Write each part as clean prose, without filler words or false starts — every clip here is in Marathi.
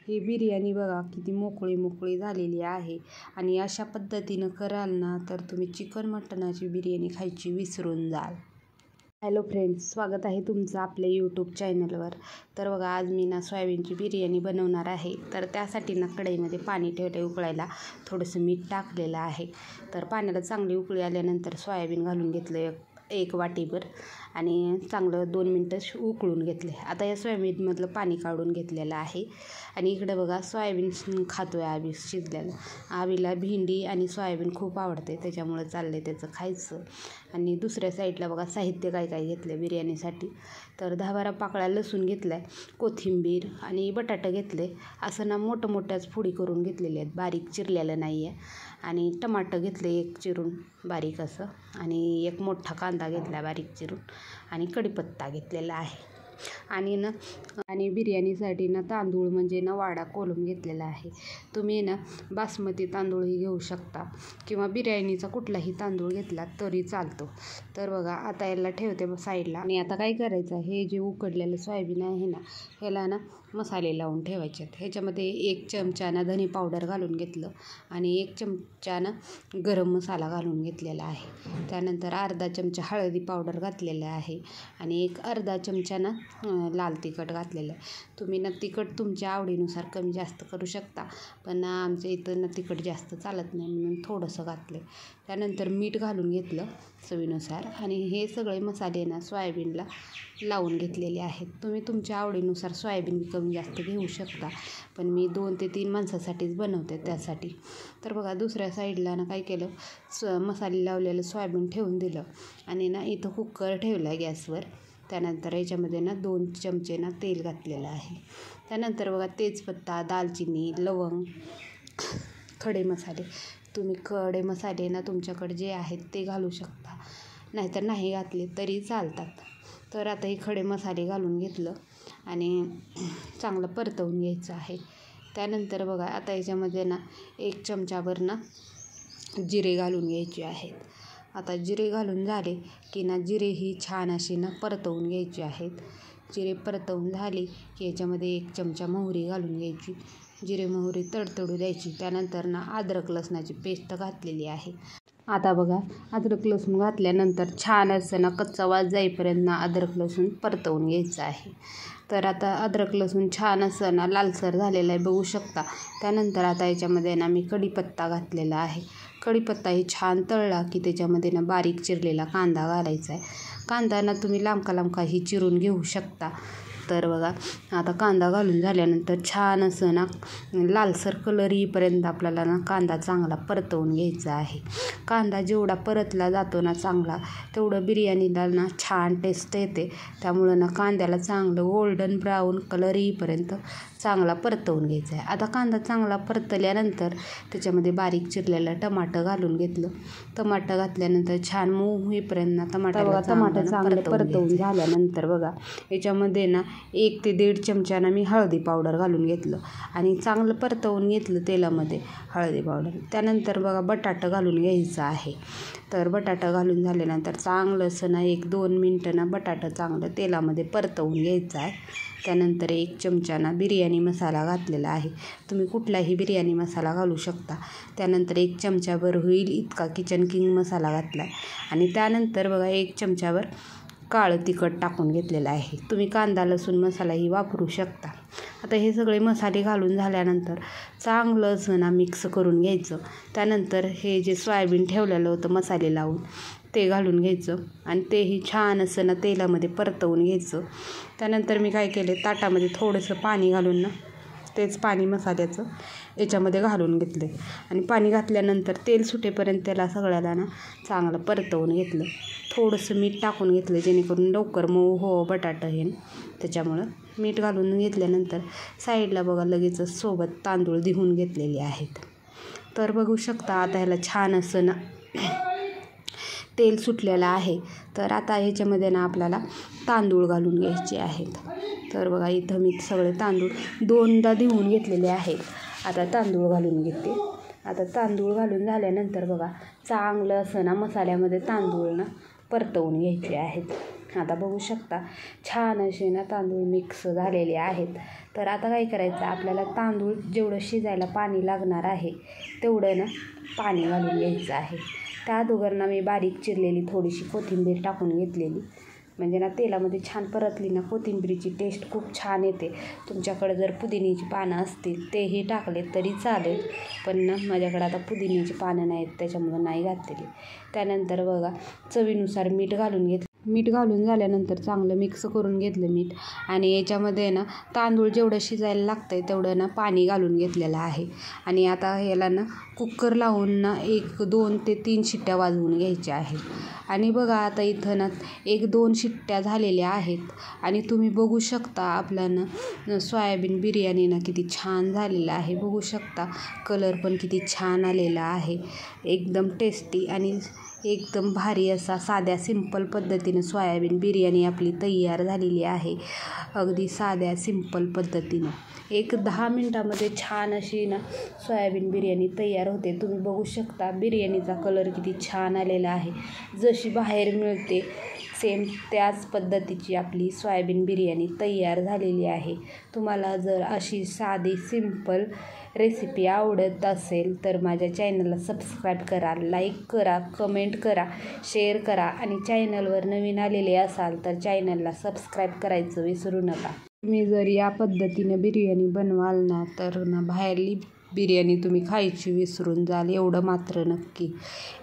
ही बिर्याणी बघा किती मोकळी मोकळी झालेली आहे आणि अशा पद्धतीनं कराल ना तर तुम्ही चिकन मटणाची बिर्याणी खायची विसरून जाल. हॅलो फ्रेंड्स, स्वागत आहे तुमचं आपल्या यूट्यूब चॅनलवर. तर बघा आज मी ना सोयाबीनची बिर्याणी बनवणार आहे. तर त्यासाठी ना कढईमध्ये पाणी ठेवले उकळायला, थोडंसं मीठ टाकलेलं आहे. तर पाण्याला चांगली उकळी आल्यानंतर सोयाबीन घालून घेतलं एक वाटीभर आणि चांगलं 2 मिनटं उकळून घेतले. आता या सोयाबीनमधलं पाणी काढून घेतलेलं आहे आणि इकडे बघा सोयाबीन खातो आहे आवी शिजलेलं. आवीला भेंडी आणि सोयाबीन खूप आवडते, त्याच्यामुळे चाललं त्याचं खायचं. आणि दुसऱ्या साईडला बघा साहित्य काय काय घेतलं बिर्याणीसाठी. तर 10-12 पाकळ्या लसूण घेतला आहे, कोथिंबीर आणि बटाटा घेतले. असं ना मोठ्याच फोडी करून घेतलेले आहेत, बारीक चिरलेलं नाही आहे. आणि टमाटर घेतले एक चिरून बारीक असं, आणि एक मोठा कांदा घेतला बारीक चिरून, आणि कढीपत्ता घेतलेला आहे. आणि बिर्याणीसाठी ना तांदूळ म्हणजे ना वाडा कोलम घेतलेला आहे. तुम्ही ना बासमती तांदूळही घेऊ शकता किंवा बिर्याणीचा कुठलाही तांदूळ घेतला तरी चालतो. तर बघा आता याला ठेवते साईडला. आणि आता काय करायचं, हे जे उकडलेलं सोयाबीन आहे ना ह्याला ना मसाले लावून ठेवायचे आहेत. ह्याच्यामध्ये 1 चमचा ना धने पावडर घालून घेतलं आणि 1 चमचा ना गरम मसाला घालून घेतलेला आहे. त्यानंतर अर्धा चमचा हळदी पावडर घातलेलं आहे आणि अर्धा चमचा ना लाल तिखट घातलेलं आहे. तुम्ही ना तिखट तुमच्या आवडीनुसार कमी जास्त करू शकता, पण आमच्या इथं ना तिखट जास्त चालत नाही म्हणून थोडंसं घातलं. त्यानंतर मीठ घालून घेतलं चवीनुसार आणि हे सगळे मसाले ना सोयाबीनला लावून घेतलेले आहेत. तुम्ही तुमच्या आवडीनुसार सोयाबीन कमी जास्त घेऊ शकता, पण मी 2 ते 3 माणसासाठीच बनवते त्यासाठी. तर बघा दुसऱ्या साईडला ना काय केलं, मसाले लावलेलं सोयाबीन ठेवून दिलं आणि ना इथं कुकर ठेवला आहे गॅसवर. त्यानंतर याच्यामध्ये ना 2 चमचे ना तेल घातलेलं आहे. त्यानंतर बघा तेजपत्ता, दालचिनी, लवंग, खडे मसाले. तुम्ही खडे मसाले ना तुमच्याकडे जे आहेत ते घालू शकता, नाहीतर नाही घातले तरी चालतात. तर आता हे खडे मसाले घालून घेतलं आणि चांगलं परतवून घ्यायचं आहे. त्यानंतर बघा आता याच्यामध्ये ना 1 चमचाभर ना जिरे घालून घ्यायचे आहेत. आता जिरे घालून झाले की ना जिरे ही छान अशी ना परतवून घ्यायची आहेत. जिरे परतवून झाली की याच्यामध्ये 1 चमचा मोहरी घालून घ्यायची. जिरे मोहरी तडतडू द्यायची. त्यानंतर ना अद्रक लसणाची पेस्ट घातलेली आहे. आता बघा अद्रक लसूण घातल्यानंतर छान असं ना कच्चा वास जाईपर्यंत ना अद्रक लसूण परतवून घ्यायचं आहे. तर आता अद्रक लसूण छान असं ना लालसर झालेलं आहे, बघू शकता. त्यानंतर आता याच्यामध्ये ना मी कढीपत्ता घातलेला आहे. कढीपत्ता ही छान तळला की त्याच्यामध्ये ना बारीक चिरलेला कांदा घालायचा आहे. कांदा ना तुम्ही लांबका चिरून घेऊ शकता. तर बघा आता कांदा घालून झाल्यानंतर छान असं ना लालसर कलर येईपर्यंत आपल्याला ना कांदा चांगला परतवून घ्यायचा आहे. कांदा जेवढा परतला जातो ना चांगला, तेवढं बिर्याणीला ना छान टेस्ट येते. त्यामुळं ना कांद्याला चांगलं गोल्डन ब्राऊन कलर येईपर्यंत चांगला परतवून घ्यायचा आहे. आता कांदा चांगला परतल्यानंतर त्याच्यामध्ये बारीक चिरलेलं टमाटर घालून घेतलं. टमाटर घातल्यानंतर छान मऊ होईपर्यंत ना टमाटर चांगलं परतवून झाल्यानंतर बघा याच्यामध्ये ना 1 ते 1.5 चमचा ना मी हळदी पावडर घालून घेतलं आणि चांगलं परतवून घेतलं तेलामध्ये हळदी पावडर. त्यानंतर बघा बटाटा घालून घ्यायचा आहे. तर बटाटा घालून झाल्यानंतर चांगलं असं ना 1-2 मिनटं ना बटाटा चांगलं तेलामध्ये परतवून घ्यायचा आहे. त्यानंतर 1 चमचा ना बिर्याणी मसाला घातलेला आहे. तुम्ही कुठलाही बिर्याणी मसाला घालू शकता. त्यानंतर 1 चमचाभर होईल इतका किचन किंग मसाला घातला आहे आणि त्यानंतर बघा 1 चमचाभर काळं तिखट टाकून घेतलेलं आहे. तुम्ही कांदा लसूण मसालाही वापरू शकता. आता हे सगळे मसाले घालून झाल्यानंतर चांगलं असं ना मिक्स करून घ्यायचं. त्यानंतर हे जे सोयाबीन ठेवलेलं होतं मसाले लावून ते घालून घ्यायचं आणि तेही छान असं ना तेलामध्ये परतवून घ्यायचं. त्यानंतर मी काय केले, ताटामध्ये थोडंसं पाणी घालून ना तेच पाणी मसाल्याचं याच्यामध्ये घालून घेतले आणि पाणी घातल्यानंतर तेल सुटेपर्यंत त्याला सगळ्याला ना चांगलं परतवून घेतलं. थोडंसं मीठ टाकून घेतलं जेणेकरून लवकर मऊ हो बटाटा हे, त्याच्यामुळं मीठ घालून घेतल्यानंतर साईडला बघा लगेचच सोबत तांदूळ धुवून घेतलेले आहेत. तर बघू शकता आता ह्याला छान असं ना तेल सुटलेलं आहे. तर आता ह्याच्यामध्ये ना आपल्याला तांदूळ घालून घ्यायचे आहेत. तर बघा इथं मी सगळे तांदूळ 2दा धुवून घेतलेले आहेत. आता तांदूळ घालून घेते. आता तांदूळ घालून झाल्यानंतर बघा चांगलं असं ना मसाल्यामध्ये तांदूळ ना परतवून घ्यायचे आहेत. आता बघू शकता छान असे ना तांदूळ मिक्स झालेले आहेत. तर आता काय करायचं, आपल्याला तांदूळ जेवढं शिजायला पाणी लागणार आहे तेवढं ना पाणी घालून घ्यायचं आहे. त्या अगोदर ना मी बारीक चिरलेली थोडीशी कोथिंबीर टाकून घेतलेली, म्हणजे ना तेलामध्ये छान परतली ना कोथिंबीरीची टेस्ट खूप छान येते. तुमच्याकडे जर पुदिन्याची पानं असतील तेही टाकले तरी चालेल, पण ना माझ्याकडे आता पुदिन्याची पानं नाहीत त्याच्यामुळं नाही घातलेली. त्यानंतर बघा चवीनुसार मीठ घालून घेतलं. मीठ घालून झाल्यानंतर चांगलं मिक्स करून घेतलं मीठ, आणि याच्यामध्ये ना तांदूळ जेवढं शिजायला लागतं आहे तेवढं ना पाणी घालून घेतलेलं आहे. आणि आता ह्याला ना कुकर लावून ना 1, 2 ते 3 शिट्ट्या वाजवून घ्यायच्या आहेत. आणि बघा आता इथं ना 1-2 शिट्ट्या झालेल्या आहेत आणि तुम्ही बघू शकता आपलं ना सोयाबीन बिर्याणी ना किती छान झालेलं आहे. बघू शकता कलर पण किती छान आलेला आहे. एकदम टेस्टी आणि एकदम भारी असा साध्या सिंपल पद्धतीनं सोयाबीन बिर्याणी आपली तयार झालेली आहे. अगदी साध्या सिंपल पद्धतीनं 1-10 मिनटामध्ये छान अशी ना सोयाबीन बिर्याणी तयार होते. तुम्ही बघू शकता बिर्याणीचा कलर किती छान आलेला आहे. जशी बाहेर मिळते सेम त्याच पद्धतीची आपली सोयाबीन बिर्याणी तयार झालेली आहे. तुम्हाला जर अशी साधी सिंपल रेसिपी आवडत असेल तर माझ्या चॅनलला सबस्क्राईब करा, लाईक करा, कमेंट करा, शेअर करा आणि चॅनलवर नवीन आलेले असाल तर चॅनलला सबस्क्राईब करायचं विसरू नका. तुम्ही जर या पद्धतीनं बिर्याणी बनवाल ना तर ना बाहेरली बिर्याणी तुम्ही खायची विसरून जाल, एवढं मात्र नक्की.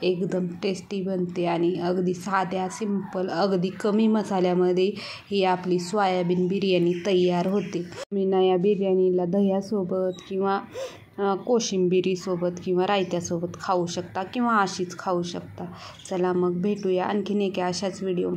एकदम टेस्टी बनते आणि अगदी साध्या सिंपल अगदी कमी मसाल्यामध्ये ही आपली सोयाबीन बिर्याणी तयार होते. तुम्ही ना या बिर्याणीला दह्यासोबत किंवा कोशिंबिरीसोबत किंवा रायत्यासोबत खाऊ शकता किंवा अशीच खाऊ शकता. चला मग भेटूया आणखीन एका अशाच व्हिडिओ